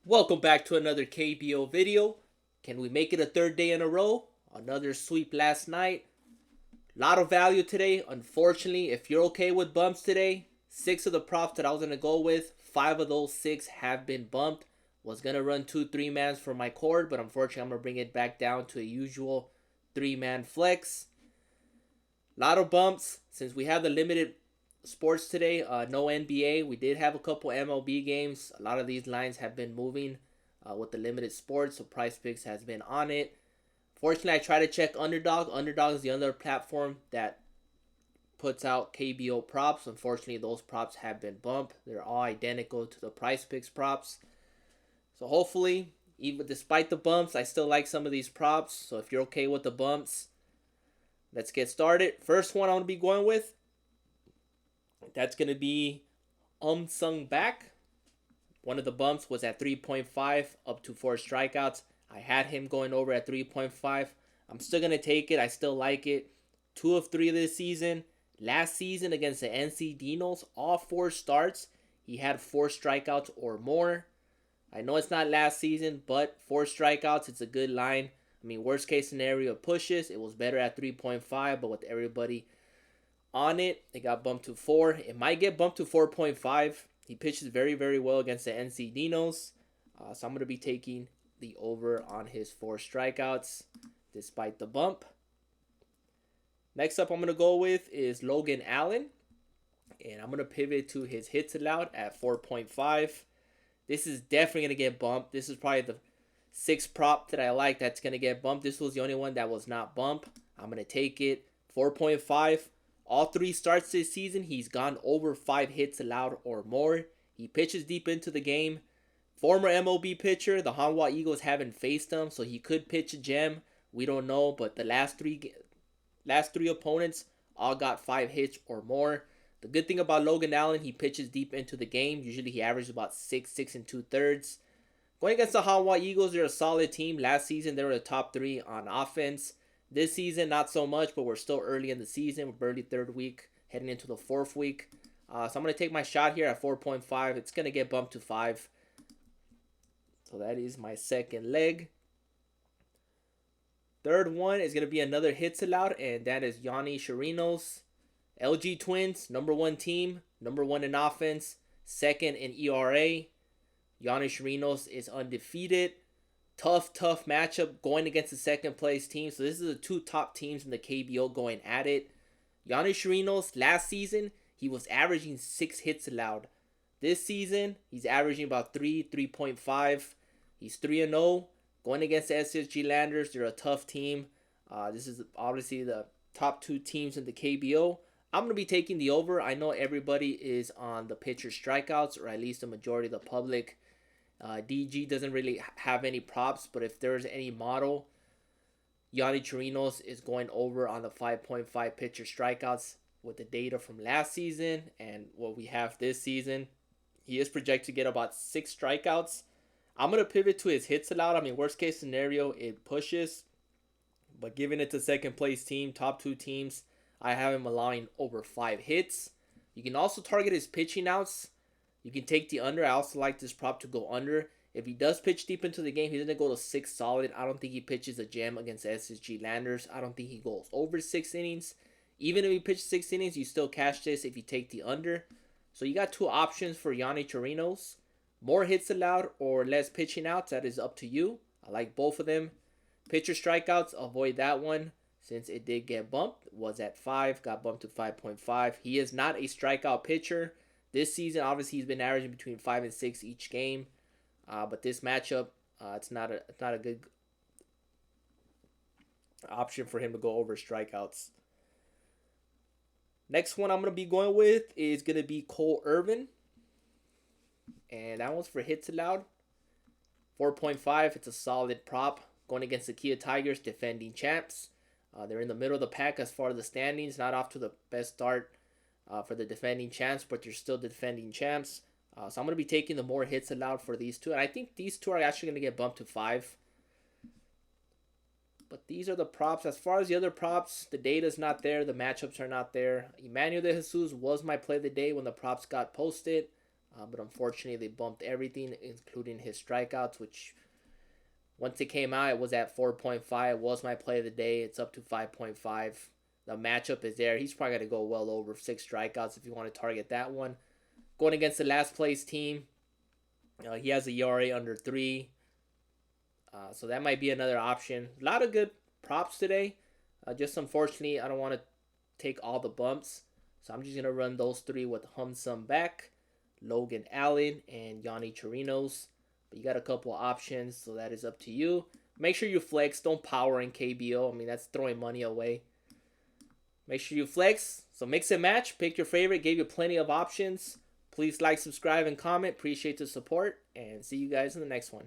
Welcome back to another KBO video. Can we make it a third day in a row? Another sweep last night. Lot of value today. Unfortunately, if you're okay with bumps today, 6 of the props that I was going to go with, 5 of those 6 have been bumped. Was going to run 2 3-mans for my cord, but unfortunately I'm going to bring it back down to a usual 3-man flex. Lot of bumps. Since we have the limited sports today, no NBA. We did have a couple MLB games. A lot of these lines have been moving with the limited sports, so Price Picks has been on it. Fortunately, I try to check Underdog. Underdog is the other platform that puts out KBO props. Unfortunately, those props have been bumped. They're all identical to the Price Picks props. So hopefully, even despite the bumps, I still like some of these props. So if you're okay with the bumps, let's get started. First one I'm going to be going with, that's going to be Sung Back. One of the bumps was at 3.5 up to 4 strikeouts. I had him going over at 3.5. I'm still going to take it. I still like it. 2 of 3 this season. Last season against the NC Dinos, all 4 starts, he had 4 strikeouts or more. I know it's not last season, but 4 strikeouts, it's a good line. I mean, worst case scenario, pushes. It was better at 3.5, but with everybody on it, it got bumped to 4. It might get bumped to 4.5. He pitches very, very well against the NC Dinos. So I'm going to be taking the over on his 4 strikeouts despite the bump. Next up I'm going to go with is Logan Allen. And I'm going to pivot to his hits allowed at 4.5. This is definitely going to get bumped. This is probably the 6th prop that I like that's going to get bumped. This was the only one that was not bumped. I'm going to take it. 4.5. All 3 starts this season, he's gone over 5 hits allowed or more. He pitches deep into the game. Former MLB pitcher, the Hanwha Eagles haven't faced him, so he could pitch a gem. We don't know, but the last three opponents all got 5 hits or more. The good thing about Logan Allen, he pitches deep into the game. Usually he averages about 6 and 2/3. Going against the Hanwha Eagles, they're a solid team. Last season, they were the top 3 on offense. This season, not so much, but we're still early in the season. We're barely 3rd week, heading into the 4th week. So I'm going to take my shot here at 4.5. It's going to get bumped to 5. So that is my second leg. Third one is going to be another hits allowed, and that is Yanni Chirinos. LG Twins, number 1 team, number 1 in offense, 2nd in ERA. Yanni Chirinos is undefeated. Tough matchup going against the 2nd place team. So this is the 2 top teams in the KBO going at it. Yanni Chirinos, last season, he was averaging 6 hits allowed. This season, he's averaging about 3.5. He's 3-0. Going against the SSG Landers, they're a tough team. This is obviously the top 2 teams in the KBO. I'm going to be taking the over. I know everybody is on the pitcher strikeouts, or at least the majority of the public. DG doesn't really have any props, but if there's any model, Yanni Chirinos is going over on the 5.5 pitcher strikeouts with the data from last season and what we have this season. He is projected to get about 6 strikeouts. I'm going to pivot to his hits allowed. I mean, worst case scenario, it pushes. But giving it to 2nd place team, top 2 teams, I have him allowing over 5 hits. You can also target his pitching outs. You can take the under. I also like this prop to go under. If he does pitch deep into the game, he's going to go to 6 solid. I don't think he pitches a gem against SSG Landers. I don't think he goes over 6 innings. Even if he pitches 6 innings, you still cash this if you take the under. So you got 2 options for Yanni Chirinos. More hits allowed or less pitching outs. That is up to you. I like both of them. Pitcher strikeouts, avoid that one since it did get bumped. It was at 5, got bumped to 5.5. He is not a strikeout pitcher. This season, obviously, he's been averaging between 5 and 6 each game. But this matchup, it's not a good option for him to go over strikeouts. Next one I'm going to be going with is going to be Cole Irvin. And that one's for hits allowed. 4.5, it's a solid prop. Going against the Kia Tigers, defending champs. They're in the middle of the pack as far as the standings. Not off to the best start for the defending champs, but they're still defending champs. So I'm going to be taking the more hits allowed for these 2. And I think these 2 are actually going to get bumped to 5. But these are the props. As far as the other props, the data's not there. The matchups are not there. Emmanuel De Jesus was my play of the day when the props got posted. But unfortunately, they bumped everything, including his strikeouts, which once it came out, it was at 4.5. It was my play of the day. It's up to 5.5. The matchup is there. He's probably going to go well over 6 strikeouts if you want to target that one. Going against the last place team, he has a ERA under 3. So that might be another option. A lot of good props today. Just unfortunately, I don't want to take all the bumps. So I'm just going to run those 3 with Hum back, Logan Allen, and Yanni Chirinos. But you got a couple of options, so that is up to you. Make sure you flex. Don't power in KBO. I mean, that's throwing money away. Make sure you flex. So mix and match. Pick your favorite. Gave you plenty of options. Please like, subscribe, and comment. Appreciate the support. And see you guys in the next one.